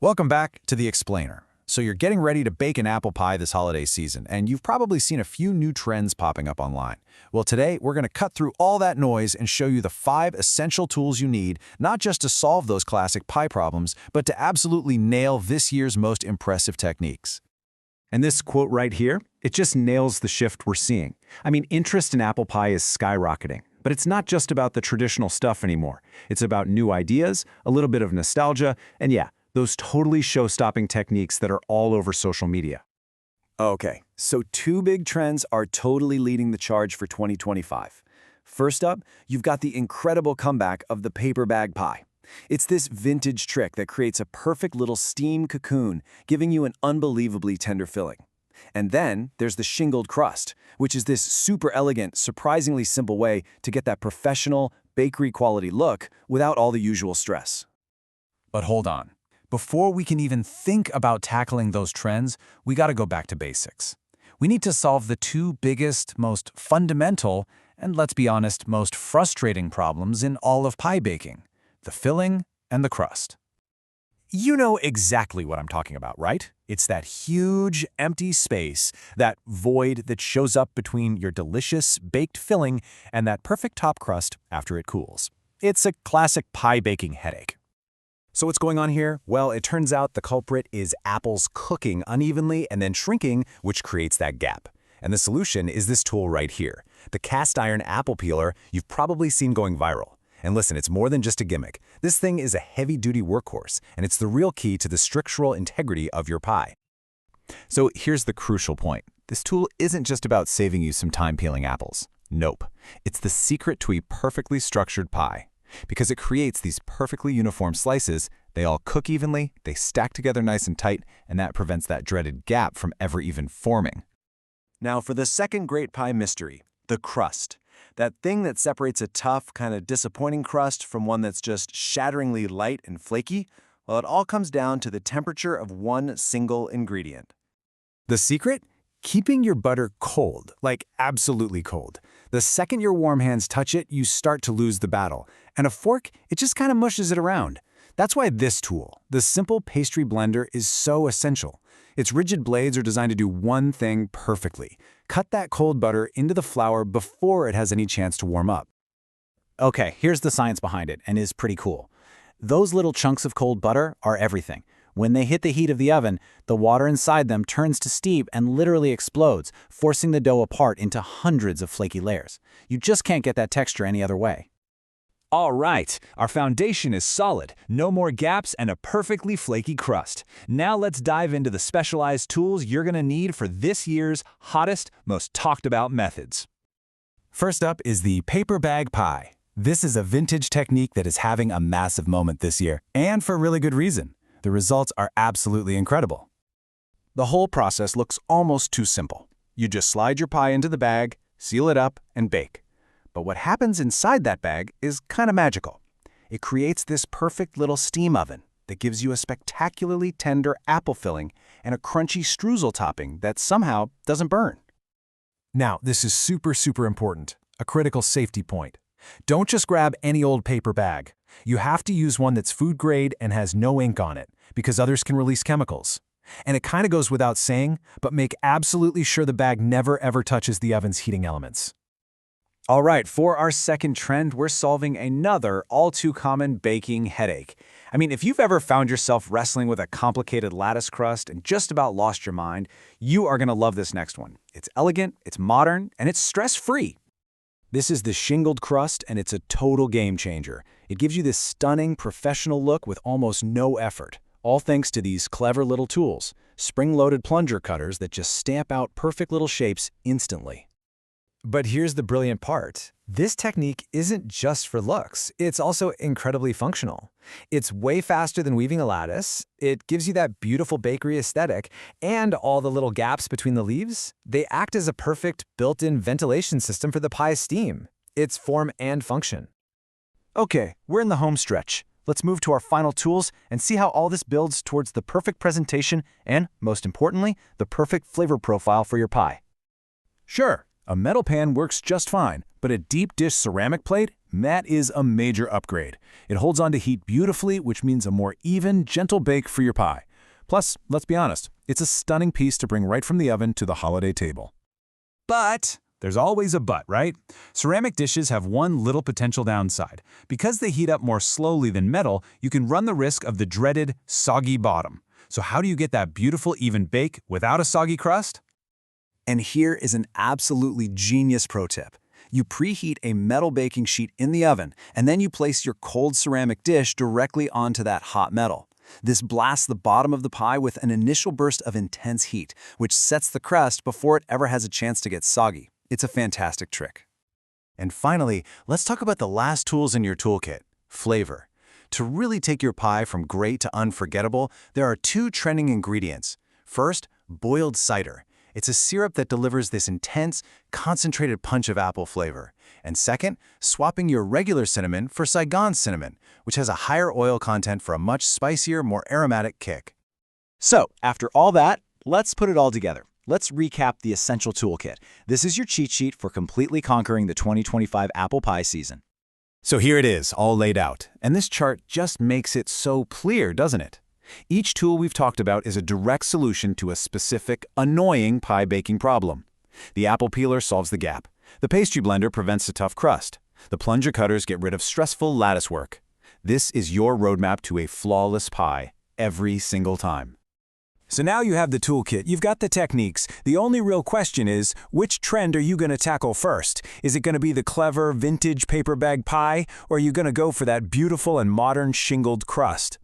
Welcome back to The Explainer. So you're getting ready to bake an apple pie this holiday season, and you've probably seen a few new trends popping up online. Well, today we're going to cut through all that noise and show you the 5 essential tools you need, not just to solve those classic pie problems, but to absolutely nail this year's most impressive techniques. And this quote right here, it just nails the shift we're seeing. I mean, interest in apple pie is skyrocketing. But it's not just about the traditional stuff anymore. It's about new ideas, a little bit of nostalgia, and yeah, those totally show-stopping techniques that are all over social media. Okay, so 2 big trends are totally leading the charge for 2025. First up, you've got the incredible comeback of the paper bag pie. It's this vintage trick that creates a perfect little steam cocoon, giving you an unbelievably tender filling. And then there's the shingled crust, which is this super elegant, surprisingly simple way to get that professional, bakery-quality look without all the usual stress. But hold on. Before we can even think about tackling those trends, we got to go back to basics. We need to solve the 2 biggest, most fundamental, and let's be honest, most frustrating problems in all of pie baking: the filling and the crust. You know exactly what I'm talking about, right? It's that huge, empty space, that void that shows up between your delicious baked filling and that perfect top crust after it cools. It's a classic pie baking headache. So what's going on here? Well, it turns out the culprit is apples cooking unevenly and then shrinking, which creates that gap. And the solution is this tool right here, the cast iron apple peeler you've probably seen going viral. And listen, it's more than just a gimmick. This thing is a heavy-duty workhorse, and it's the real key to the structural integrity of your pie. So here's the crucial point. This tool isn't just about saving you some time peeling apples. Nope. It's the secret to a perfectly structured pie. Because it creates these perfectly uniform slices, they all cook evenly, they stack together nice and tight, and that prevents that dreaded gap from ever even forming. Now for the second great pie mystery, the crust. That thing that separates a tough, kind of disappointing crust from one that's just shatteringly light and flaky, well, it all comes down to the temperature of one single ingredient. The secret? Keeping your butter cold, like absolutely cold. The second your warm hands touch it, you start to lose the battle. And a fork, it just kind of mushes it around. That's why this tool, the simple Pastry Blender, is so essential. Its rigid blades are designed to do one thing perfectly: cut that cold butter into the flour before it has any chance to warm up. Okay, here's the science behind it, and it's pretty cool. Those little chunks of cold butter are everything. When they hit the heat of the oven, the water inside them turns to steam and literally explodes, forcing the dough apart into hundreds of flaky layers. You just can't get that texture any other way. All right, our foundation is solid, no more gaps, and a perfectly flaky crust. Now let's dive into the specialized tools you're going to need for this year's hottest, most talked about methods. First up is the paper bag pie. This is a vintage technique that is having a massive moment this year, and for really good reason. The results are absolutely incredible. The whole process looks almost too simple. You just slide your pie into the bag, seal it up, and bake. But what happens inside that bag is kind of magical. It creates this perfect little steam oven that gives you a spectacularly tender apple filling and a crunchy streusel topping that somehow doesn't burn. Now, this is super important, a critical safety point. Don't just grab any old paper bag. You have to use one that's food grade and has no ink on it, because others can release chemicals. And it kind of goes without saying, but make absolutely sure the bag never ever touches the oven's heating elements. All right, for our second trend, we're solving another all-too-common baking headache. I mean, if you've ever found yourself wrestling with a complicated lattice crust and just about lost your mind, you are going to love this next one. It's elegant, it's modern, and it's stress-free. This is the Shingled Crust, and it's a total game changer. It gives you this stunning, professional look with almost no effort, all thanks to these clever little tools, spring-loaded plunger cutters that just stamp out perfect little shapes instantly. But here's the brilliant part. This technique isn't just for looks, it's also incredibly functional. It's way faster than weaving a lattice, it gives you that beautiful bakery aesthetic, and all the little gaps between the leaves, they act as a perfect built-in ventilation system for the pie's steam. It's form and function. Okay, we're in the home stretch. Let's move to our final tools and see how all this builds towards the perfect presentation and, most importantly, the perfect flavor profile for your pie. Sure, a metal pan works just fine, But a deep dish ceramic plate, that is a major upgrade. It holds on to heat beautifully, which means a more even, gentle bake for your pie. Plus, let's be honest, it's a stunning piece to bring right from the oven to the holiday table. But there's always a but, right? Ceramic dishes have one little potential downside. Because they heat up more slowly than metal, you can run the risk of the dreaded soggy bottom. So how do you get that beautiful even bake without a soggy crust? And here is an absolutely genius pro tip. You preheat a metal baking sheet in the oven, and then you place your cold ceramic dish directly onto that hot metal. This blasts the bottom of the pie with an initial burst of intense heat, which sets the crust before it ever has a chance to get soggy. It's a fantastic trick. And finally, let's talk about the last tools in your toolkit, flavor. To really take your pie from great to unforgettable, there are two trending ingredients. First, boiled cider. It's a syrup that delivers this intense, concentrated punch of apple flavor. And second, swapping your regular cinnamon for Saigon cinnamon, which has a higher oil content for a much spicier, more aromatic kick. So, after all that, let's put it all together. Let's recap the essential toolkit. This is your cheat sheet for completely conquering the 2025 apple pie season. So here it is, all laid out. And this chart just makes it so clear, doesn't it? Each tool we've talked about is a direct solution to a specific, annoying pie baking problem. The apple peeler solves the gap. The pastry blender prevents a tough crust. The plunger cutters get rid of stressful lattice work. This is your roadmap to a flawless pie, every single time. So now you have the toolkit, you've got the techniques. The only real question is, which trend are you going to tackle first? Is it going to be the clever, vintage paper bag pie, or are you going to go for that beautiful and modern shingled crust?